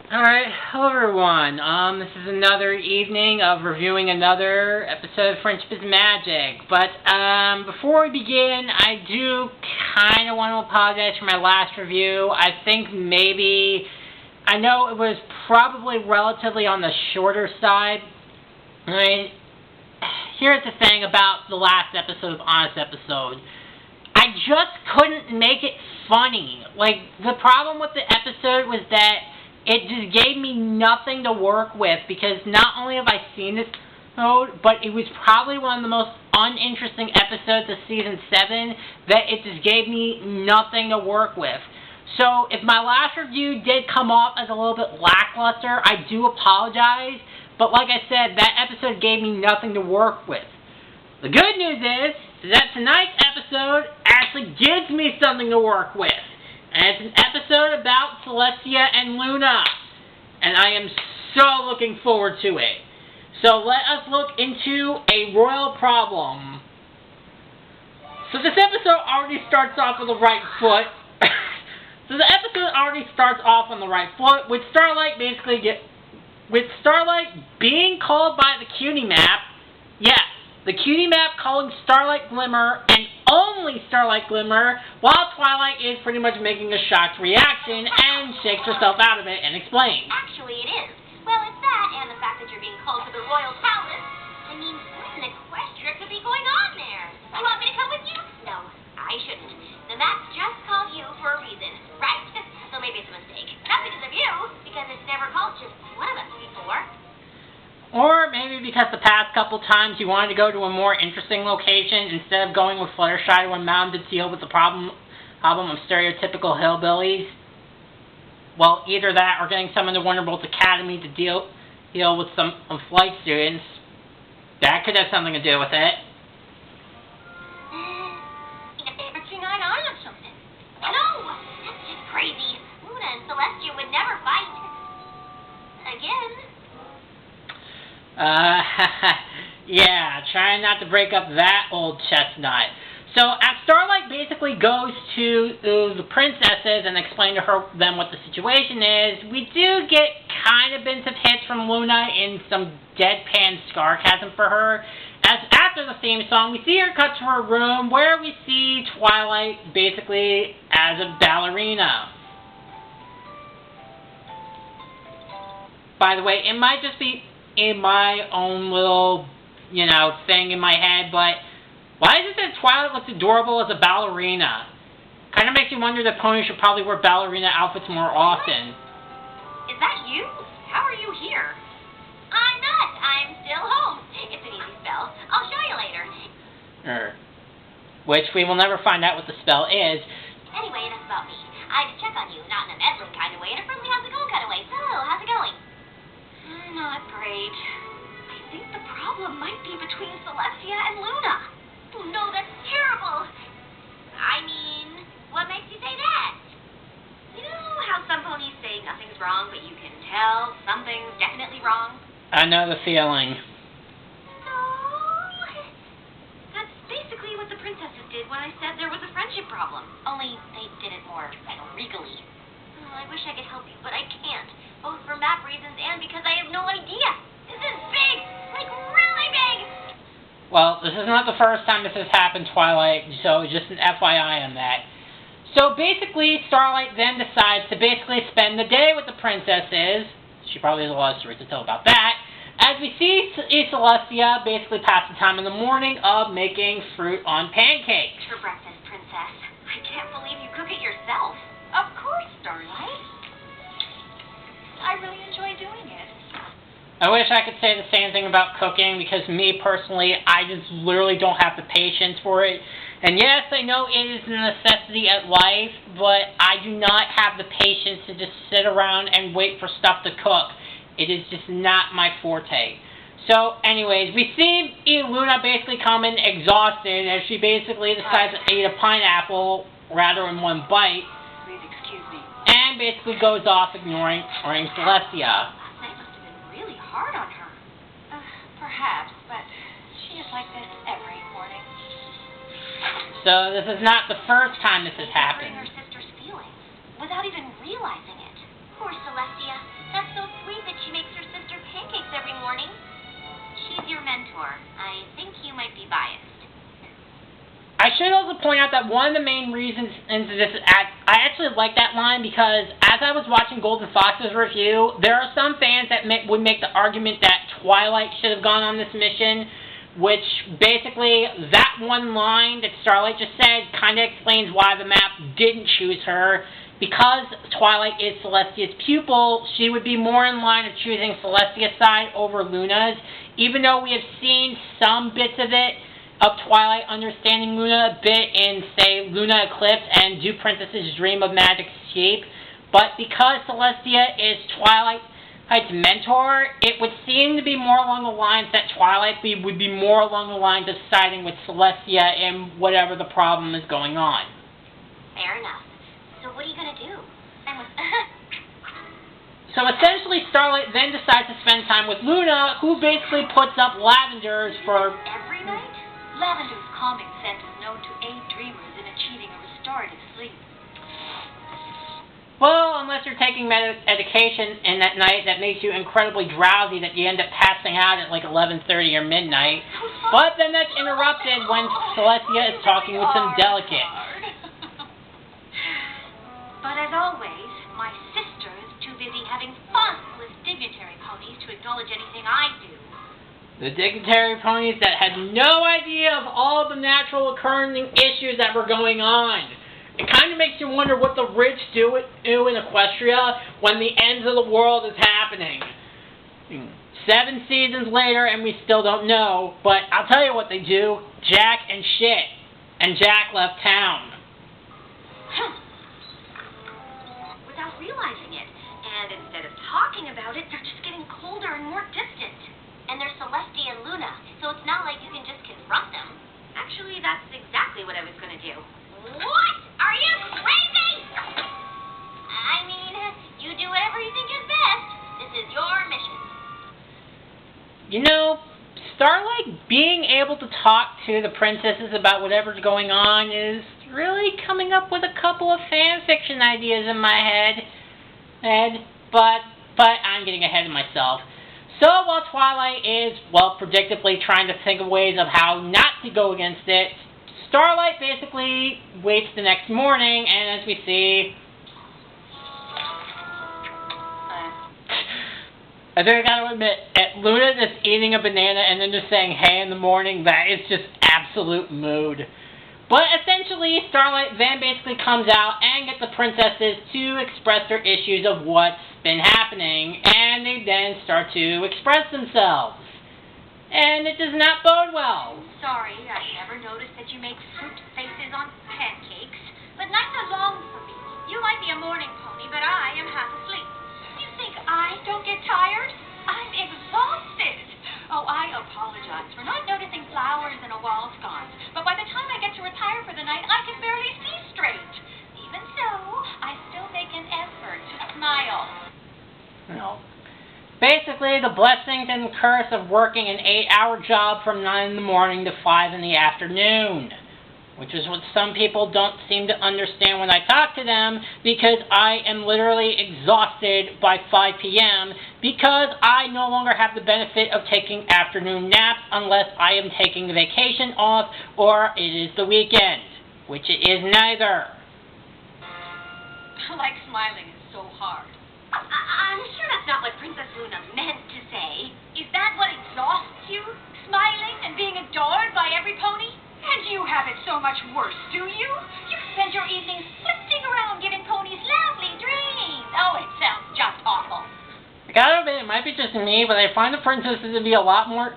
Alright, hello everyone. This is another evening of reviewing another episode of Friendship is Magic. But, before we begin, I do kind of want to apologize for my last review. I think I know it was probably relatively on the shorter side. I mean, here's the thing about the last episode of Honest Episode. I just couldn't make it funny. Like, the problem with the episode was that it just gave me nothing to work with, because not only have I seen this episode, but it was probably one of the most uninteresting episodes of Season 7 that it just gave me nothing to work with. So, if my last review did come off as a little bit lackluster, I do apologize, but like I said, that episode gave me nothing to work with. The good news is that tonight's episode actually gives me something to work with. And it's an episode about Celestia and Luna. And I am so looking forward to it. So let us look into a royal problem. So this episode already starts off with the right foot. So the episode already starts off on the right foot, with Starlight being called by the cutie map. Yes, the cutie map calling Starlight Glimmer, and only Starlight Glimmer, while Twilight is pretty much making a shocked reaction and shakes herself out of it and explains. Actually, it is. Well, it's that and the fact that you're being called to the royal palace. I mean, what in Equestria could be going on there? You want me to come with you? No, I shouldn't. The map's just called you for a reason, right? So maybe it's a mistake. Not because of you, because it's never called just one of us before. Or maybe because the past couple times you wanted to go to a more interesting location instead of going with Fluttershy when Mountain to deal with the problem of stereotypical hillbillies. Well, either that or getting someone to Wonderbolt's Academy to deal with some flight students. That could have something to do with it. On or something. No, that's just crazy. Luna and Celestia would never fight. Again. Yeah, trying not to break up that old chestnut. So, as Starlight basically goes to the princesses and explain to them what the situation is, we do get kind of bits of hits from Luna in some deadpan sarcasm for her. As after the theme song, we see her cut to her room, where we see Twilight basically as a ballerina. By the way, it might just be in my own little, thing in my head, but why is it that Twilight looks adorable as a ballerina? Kind of makes you wonder that ponies should probably wear ballerina outfits more often. Is that you? How are you here? I'm not. I'm still home. It's an easy spell. I'll show you later. Which we will never find out what the spell is. Anyway, enough about me. I just check on you, not in a meddling kind of way, in a friendly how's it going kind of way. So, how's it going? Not great. I think the problem might be between Celestia and Luna. Oh, no, that's terrible. I mean, what makes you say that? You know how some ponies say nothing's wrong, but you can tell something's definitely wrong? I know the feeling. So, that's basically what the princesses did when I said there was a friendship problem. Only they did it more, regally. Oh, I wish I could help you, but I can't. Both for map reasons and because I have no idea. This is big! Like, really big! Well, this is not the first time this has happened, Twilight, so just an FYI on that. So basically, Starlight then decides to basically spend the day with the princesses. She probably has a lot of stories to tell about that. As we see Celestia basically pass the time in the morning of making fruit on pancakes. For breakfast, princess. I can't believe you cook it yourself. Of course, Starlight. I really enjoy doing it. I wish I could say the same thing about cooking, because me personally, I just literally don't have the patience for it. And yes, I know it is a necessity at life, but I do not have the patience to just sit around and wait for stuff to cook. It is just not my forte. So, anyways, we see Luna basically come in exhausted as she basically decides to eat a pineapple rather in one bite. Please excuse me. And basically goes off ignoring Celestia. Last night must have been really hard on her. Perhaps, but she is like this every morning. So this is not the first time this has happened. Her sister's feelings without even realizing it. Poor Celestia. That's should also point out that one of the main reasons into this, I actually like that line because as I was watching Golden Fox's review, there are some fans that would make the argument that Twilight should have gone on this mission, which basically, that one line that Starlight just said kind of explains why the map didn't choose her. Because Twilight is Celestia's pupil, she would be more in line of choosing Celestia's side over Luna's, even though we have seen some bits of it, of Twilight understanding Luna a bit in, say, Luna Eclipse and Do Princesses Dream of Magic Sheep. But because Celestia is Twilight's mentor, it would seem to be more along the lines that Twilight would be more along the lines of siding with Celestia in whatever the problem is going on. Fair enough. So what are you going to do? So essentially, Starlight then decides to spend time with Luna, who basically puts up lavenders for... Every night? Lavender's calming scent is known to aid dreamers in achieving a restorative sleep. Well, unless you're taking medication in that night that makes you incredibly drowsy that you end up passing out at like 11:30 or midnight. But then that's interrupted when Celestia is talking with some delegates. But as always, my sister is too busy having fun with dignitary ponies to acknowledge anything I do. The dignitary ponies that had no idea of all the natural occurring issues that were going on. It kind of makes you wonder what the rich do in Equestria when the ends of the world is happening. 7 seasons later and we still don't know, but I'll tell you what they do. Jack and shit. And Jack left town. Without realizing it. And instead of talking about it, they're just getting colder and more distant. And they're Celestia and Luna, so it's not like you can just confront them. Actually, that's exactly what I was going to do. What? Are you crazy? I mean, you do whatever you think is best. This is your mission. You know, Starlight being able to talk to the princesses about whatever's going on is really coming up with a couple of fan fiction ideas in my head. But I'm getting ahead of myself. So while Twilight is, well, predictably trying to think of ways of how not to go against it, Starlight basically waits the next morning, and as we see... I think I gotta admit, Luna just eating a banana and then just saying hey in the morning, that is just absolute mood. But essentially, Starlight then basically comes out and gets the princesses to express their issues of what's been happening, and they then start to express themselves. And it does not bode well. Sorry, I never noticed that you make fruit faces on pancakes. But nights are long for me. You might be a morning pony, but I am half asleep. You think I don't get tired? I'm exhausted. Oh, I apologize for not noticing flowers in a wall sconce. But by the time I get to retire for the night, I can barely see straight. Even so, I still make an effort to smile. No. Basically, the blessings and curse of working an 8-hour job from 9 in the morning to 5 in the afternoon. Which is what some people don't seem to understand when I talk to them, because I am literally exhausted by 5 p.m. because I no longer have the benefit of taking afternoon naps unless I am taking vacation off or it is the weekend, which it is neither. Like smiling is so hard. I'm sure that's not what Princess Luna meant to say. Is that what exhausts you? Smiling and being adored by every pony? And you have it so much worse, do you? You spend your evenings flitting around giving ponies lovely dreams. Oh, it sounds just awful. I gotta admit, it might be just me, but I find the princesses to be a lot more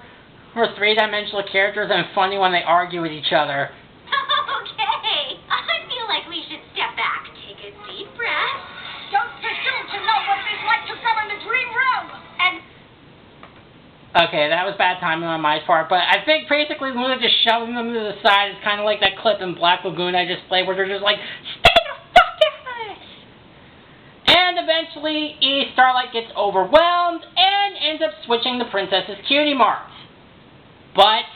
three-dimensional characters and funny when they argue with each other. Okay, I feel like we should step back, take a deep breath. Don't presume to know what it is like to govern the dream realm. And okay, that was bad timing on my part, but I think basically Luna just shoving them to the side is kind of like that clip in Black Lagoon I just played where they're just like, stay the fuck out! And eventually, Starlight gets overwhelmed and ends up switching the princess's cutie marks. But,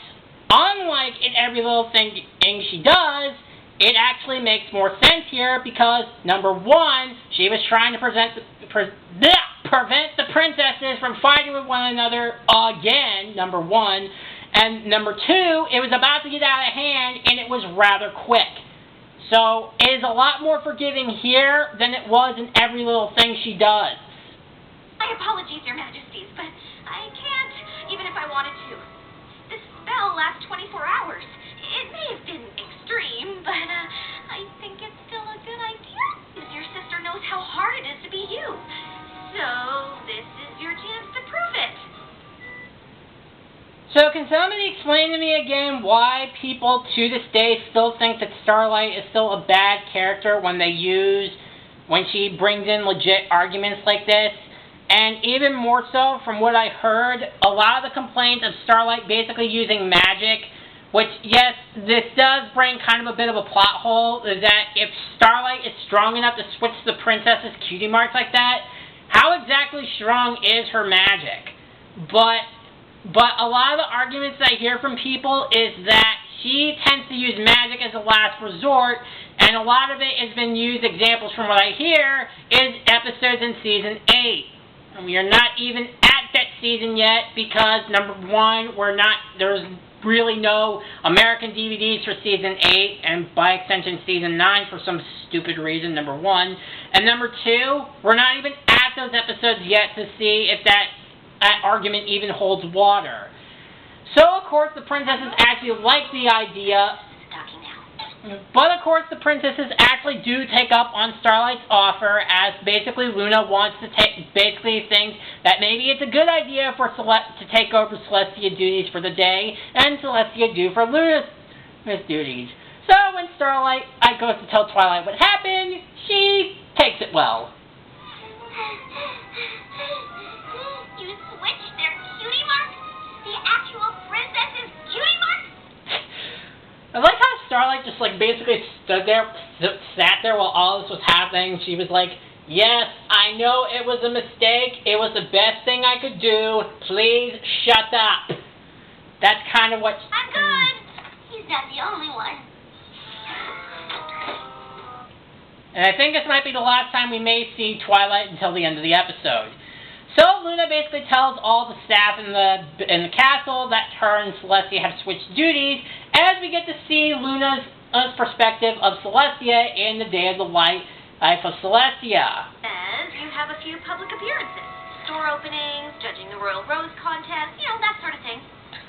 unlike in every little thing she does, it actually makes more sense here because, number one, she was trying to prevent the princesses from fighting with one another again, number one, And number two, it was about to get out of hand, and it was rather quick. So it is a lot more forgiving here than it was in every little thing she does. My apologies, Your Majesties, but I can't, even if I wanted to. This spell lasts 24 hours. It may have been extreme, but I think it's still a good idea. Your sister knows how hard it is to be you. So this is your chance to prove it. So can somebody explain to me again why people to this day still think that Starlight is still a bad character when she brings in legit arguments like this? And even more so, from what I heard, a lot of the complaints of Starlight basically using magic, which, yes, this does bring kind of a bit of a plot hole, is that if Starlight is strong enough to switch the princess's cutie marks like that, how exactly strong is her magic? But a lot of the arguments that I hear from people is that she tends to use magic as a last resort, and a lot of it has been used, examples from what I hear, is episodes in Season 8. And we are not even at that season yet because, number one, there's really no American DVDs for Season 8, and by extension Season 9 for some stupid reason, number one. And number two, we're not even at those episodes yet to see if that argument even holds water. So, of course, the princesses actually like the idea. But, of course, the princesses actually do take up on Starlight's offer, as basically Luna wants to basically thinks that maybe it's a good idea for to take over Celestia duties for the day, and Celestia do for Luna's duties. So, when Starlight goes to tell Twilight what happened, she takes it well. You switched their cutie marks? The actual princess's cutie marks? I like how Starlight just basically sat there while all this was happening. She was like, "Yes, I know it was a mistake. It was the best thing I could do. Please shut up." That's kind of what... I'm good. He's not the only one. And I think this might be the last time we may see Twilight until the end of the episode. So Luna basically tells all the staff in the castle that her and Celestia have switched duties, as we get to see Luna's perspective of Celestia in the Day of the Life of Celestia. And you have a few public appearances. Store openings, judging the Royal Rose contest, that sort of thing.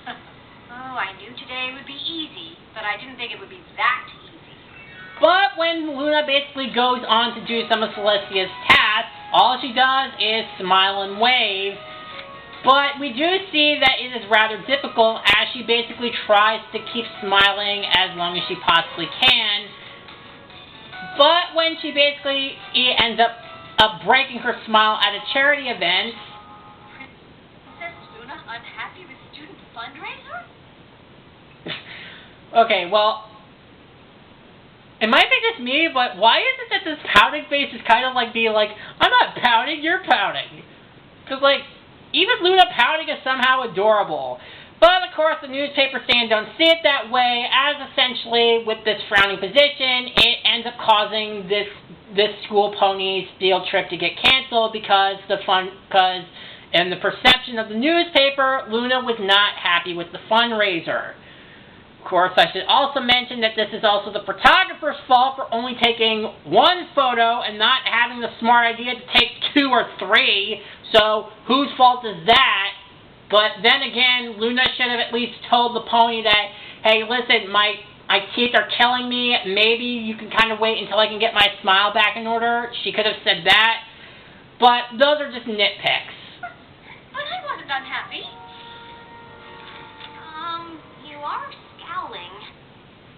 Oh, I knew today would be easy, but I didn't think it would be that easy. But when Luna basically goes on to do some of Celestia's tasks, all she does is smile and wave. But we do see that it is rather difficult, as she basically tries to keep smiling as long as she possibly can. But when she basically ends up breaking her smile at a charity event... Princess Luna unhappy with student fundraiser? Okay, well... It might be just me, but why is it that this pouting face is kind of being like, "I'm not pouting, you're pouting"? Because, even Luna pouting is somehow adorable. But, of course, the newspaper stand don't see it that way, as essentially, with this frowning position, it ends up causing this school pony's field trip to get canceled because in the perception of the newspaper, Luna was not happy with the fundraiser. Of course, I should also mention that this is also the photographer's fault for only taking one photo and not having the smart idea to take 2 or 3. So, whose fault is that? But then again, Luna should have at least told the pony that, "Hey, listen, my teeth are killing me. Maybe you can kind of wait until I can get my smile back in order." She could have said that. But those are just nitpicks. But I wasn't unhappy. You are scowling.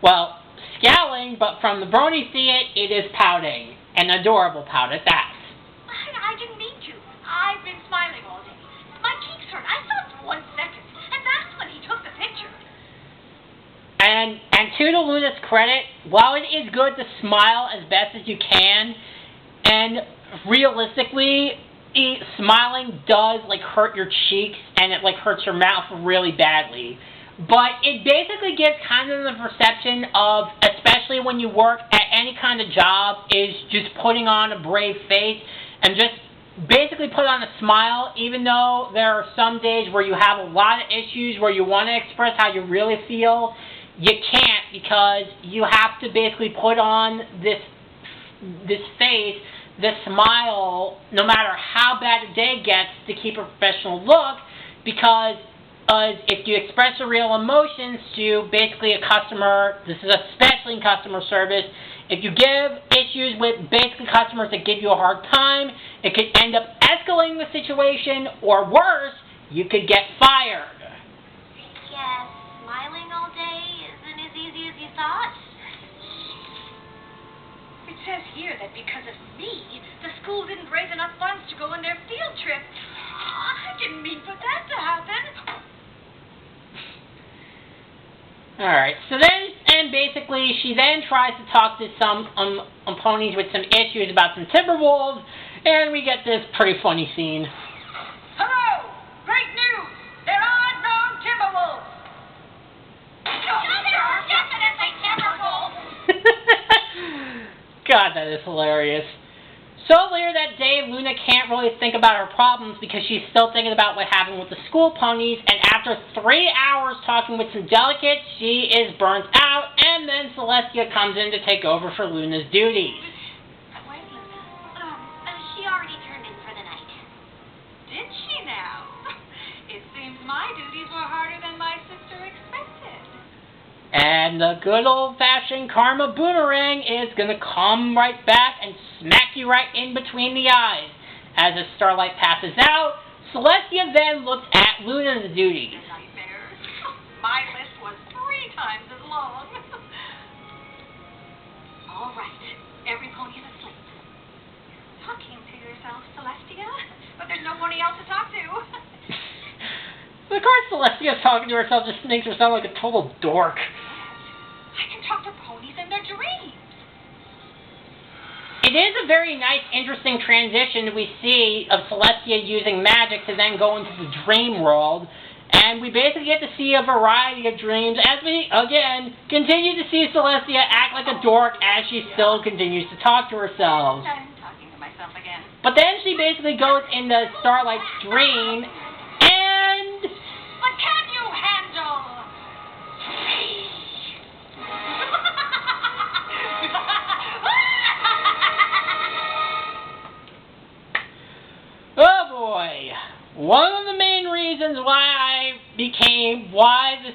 Well, scowling, but from the brony see it is pouting. An adorable pout at that. I didn't mean to. I've been smiling all day. My cheeks hurt. I saw it for 1 second, and that's when he took the picture. And to Luna's credit, while it is good to smile as best as you can, and realistically, smiling does hurt your cheeks, and it hurts your mouth really badly. But it basically gives kind of the perception of, especially when you work at any kind of job, is just putting on a brave face and just basically put on a smile, even though there are some days where you have a lot of issues where you want to express how you really feel. You can't, because you have to basically put on this face, this smile, no matter how bad the day gets, to keep a professional look, because if you express your real emotions to basically a customer, this is especially in customer service, if you give issues with basically customers that give you a hard time, it could end up escalating the situation, or worse, you could get fired. Yes, smiling all day isn't as easy as you thought. It says here that because of me, the school didn't raise enough funds to go on their field trip. I didn't mean for that to happen. Alright, so then, and basically, she then tries to talk to some ponies with some issues about some Timberwolves, and we get this pretty funny scene. Hello! Great news! There are no Timberwolves! Definitely Timberwolves! God, that is hilarious. So later that day, Luna can't really think about her problems because she's still thinking about what happened with the school ponies, and after 3 hours talking with some delegates, she is burnt out, and then Celestia comes in to take over for Luna's duties. Where's Luna? She already turned in for the night. Did she now? It seems my duties were harder than my sister expected. And the good old-fashioned karma boomerang is going to come right back and smack you right in between the eyes. As the Starlight passes out, Celestia then looks at Luna's duties. Nightmares. My list was 3 times as long. All right, every pony's asleep. Talking to yourself, Celestia? But there's nobody else to talk to. Of course, Celestia's talking to herself just makes her sound like a total dork. I can talk to ponies in their dreams. It is a very nice, interesting transition we see of Celestia using magic to then go into the dream world. And we basically get to see a variety of dreams as we, again, continue to see Celestia act like a dork as she still continues to talk to herself. I'm talking to myself again. But then she basically goes into Starlight's dream, and... But can you handle me? Oh boy! One of the main reasons why this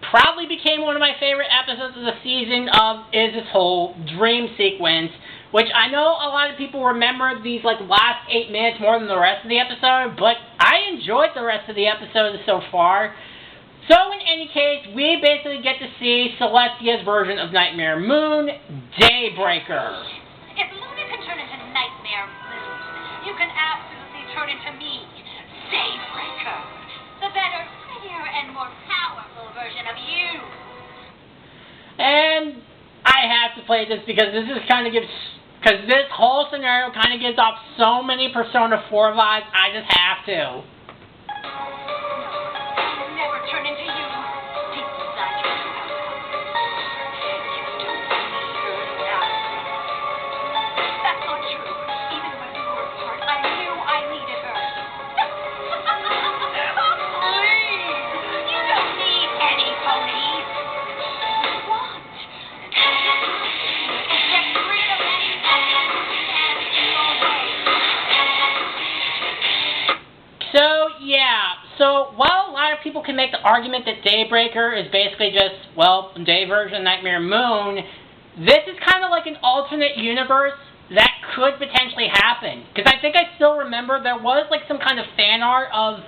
probably became one of my favorite episodes of the season is this whole dream sequence, which I know a lot of people remember these last 8 minutes more than the rest of the episode, but I enjoyed the rest of the episode so far. So in any case, we basically get to see Celestia's version of Nightmare Moon, Daybreaker. If Luna can turn into Nightmare Moon, you can absolutely turn into me, Daybreaker. The better, prettier, and more powerful version of you. And I have to play this because this whole scenario kind of gives off so many Persona 4 vibes, I just have to. I'll never turn into you. Deep inside you, you don't deserve that. That's not true. Even when we were apart, I knew I needed her. Oh, please! You don't need any ponies. What do you want? Get rid of any stand in your way. So, yeah. So, while a lot of people can make the argument that Daybreaker is basically just, well, day version of Nightmare Moon, this is kind of like an alternate universe that could potentially happen. Because I think I still remember there was some kind of fan art of,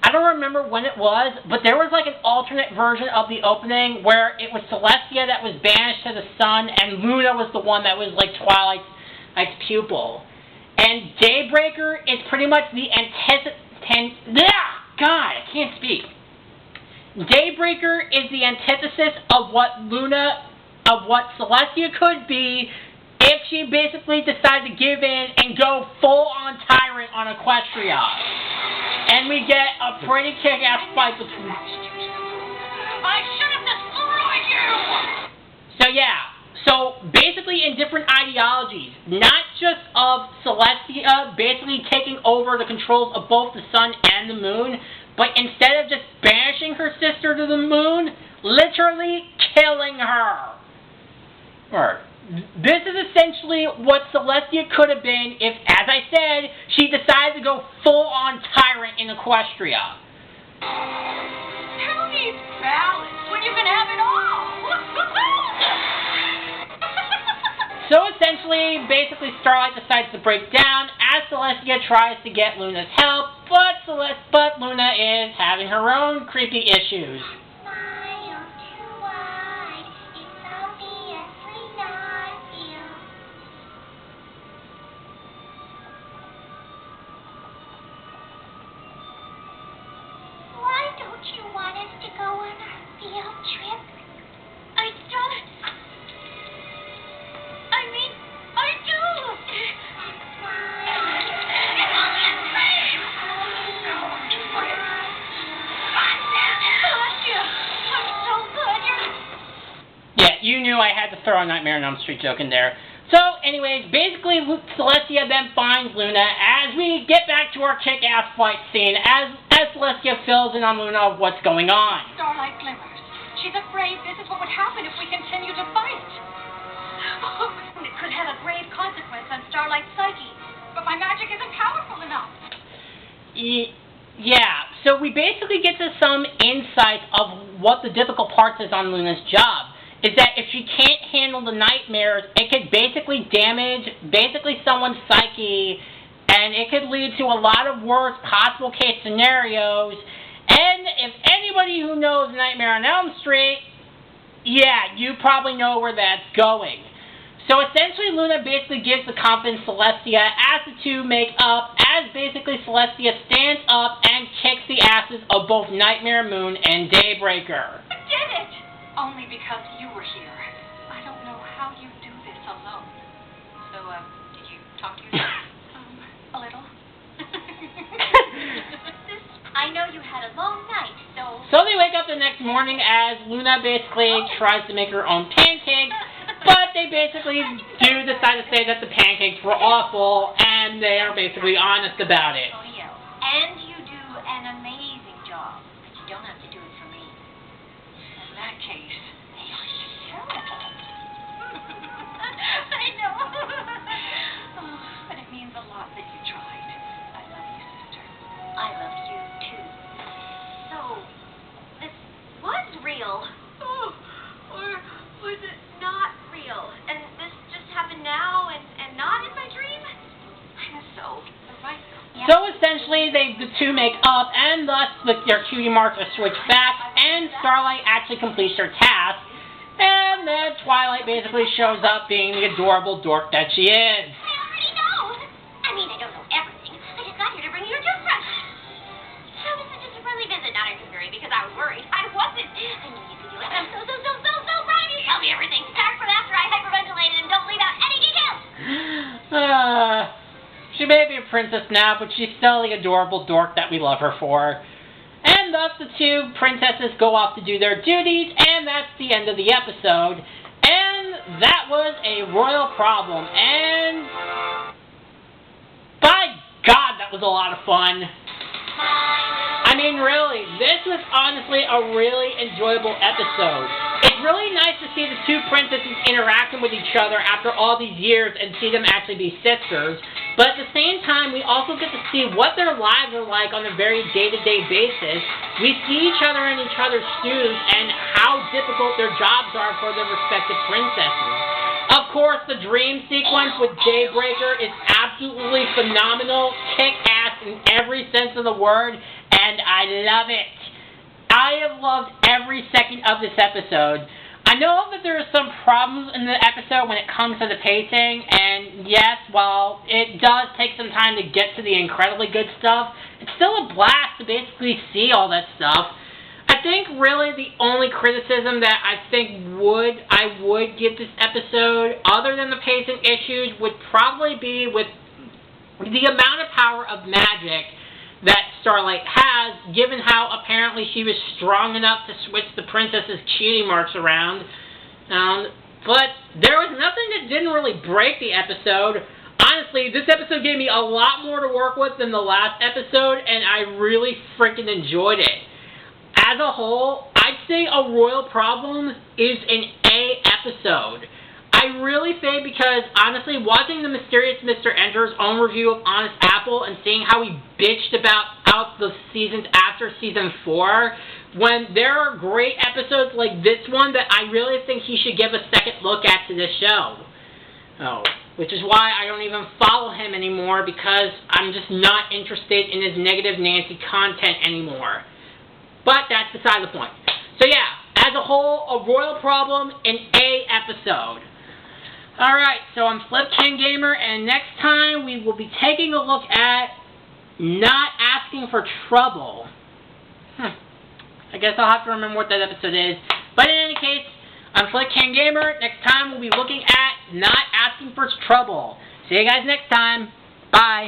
I don't remember when it was, but there was an alternate version of the opening where it was Celestia that was banished to the sun and Luna was the one that was Twilight's pupil. And Daybreaker is pretty much the God, I can't speak. Daybreaker is the antithesis of what Celestia could be if she basically decided to give in and go full-on tyrant on Equestria. And we get a pretty kick-ass fight between... I should have destroyed you! So yeah, so basically in different ideologies, not just of Celestia basically taking over the controls of both the sun and the moon, but instead of just banishing her sister to the moon, literally killing her. Alright. This is essentially what Celestia could have been if, as I said, she decided to go full-on tyrant in Equestria. Who needs balance when you can have it all? So essentially, basically Starlight decides to break down as Celestia tries to get Luna's help, but Luna is having her own creepy issues. You knew I had to throw a Nightmare on Elm Street joke in there. So, anyways, basically, Celestia then finds Luna as we get back to our kick-ass fight scene as Celestia fills in on Luna of what's going on. Starlight glimmers. She's afraid this is what would happen if we continue to fight. Oh, it could have a grave consequence on Starlight's psyche, but my magic isn't powerful enough. Yeah, so we basically get to some insight of what the difficult parts is on Luna's job. Is that if she can't handle the nightmares, it could basically damage someone's psyche, and it could lead to a lot of worse possible case scenarios. And if anybody who knows Nightmare on Elm Street, yeah, you probably know where that's going. So essentially Luna basically gives the confidence Celestia as the two make up, as basically Celestia stands up and kicks the asses of both Nightmare Moon and Daybreaker. I did it! Only because you were here. I don't know how you do this alone. So, did you talk to yourself? A little? I know you had a long night, so... So they wake up the next morning as Luna basically tries to make her own pancakes, but they basically do decide to say that the pancakes were awful, and they are basically honest about it. And you do an amazing job, but you don't have to do it for me. In that case, They are so I know. Oh, but it means a lot that you tried. I love you, sister. I love you, too. So, this was real. Oh, or was it not real? And this just happened now and not in my dream? I'm so right. So essentially, the two make up, and thus their cutie marks are switched back, and Starlight actually completes her task, and then Twilight basically shows up being the adorable dork that she is. I already know. I mean, I don't know everything. I just got here to bring you a toothbrush. So this is just a friendly visit, not a conjuring, because I was worried. I wasn't. I knew you could do it. I'm so proud of you. Tell me everything. Back from after I hyperventilated and don't leave out any details. She may be a princess now, but she's still the adorable dork that we love her for. And thus the two princesses go off to do their duties, and that's the end of the episode. And that was a royal problem, and by God, that was a lot of fun. I mean, really, this was honestly a really enjoyable episode. It's really nice to see the two princesses interacting with each other after all these years and see them actually be sisters. But at the same time, we also get to see what their lives are like on a very day-to-day basis. We see each other in each other's shoes and how difficult their jobs are for their respective princesses. Of course, the dream sequence with Daybreaker is absolutely phenomenal, kick-ass in every sense of the word, and I love it. I have loved every second of this episode. I know that there are some problems in the episode when it comes to the pacing, and yes, while it does take some time to get to the incredibly good stuff, it's still a blast to basically see all that stuff. I think really the only criticism that I would give this episode, other than the pacing issues, would probably be with the amount of power of magic that Starlight has, given how apparently she was strong enough to switch the princess's cutie marks around. But there was nothing that didn't really break the episode. I honestly, this episode gave me a lot more to work with than the last episode, and I really freaking enjoyed it. As a whole, I'd say A Royal Problem is an A episode. I really say because, honestly, watching the Mysterious Mr. Enter's own review of Honest Apple and seeing how he bitched out the seasons after Season 4, when there are great episodes like this one that I really think he should give a second look at to this show. Oh, which is why I don't even follow him anymore, because I'm just not interested in his negative Nancy content anymore. But that's beside the point. So yeah, as a whole, A Royal Problem, an A episode. Alright, so I'm Flip King Gamer, and next time we will be taking a look at Not Asking for Trouble. I guess I'll have to remember what that episode is. But in any case, I'm Flip King Gamer. Next time we'll be looking at Not Asking for Trouble. See you guys next time. Bye.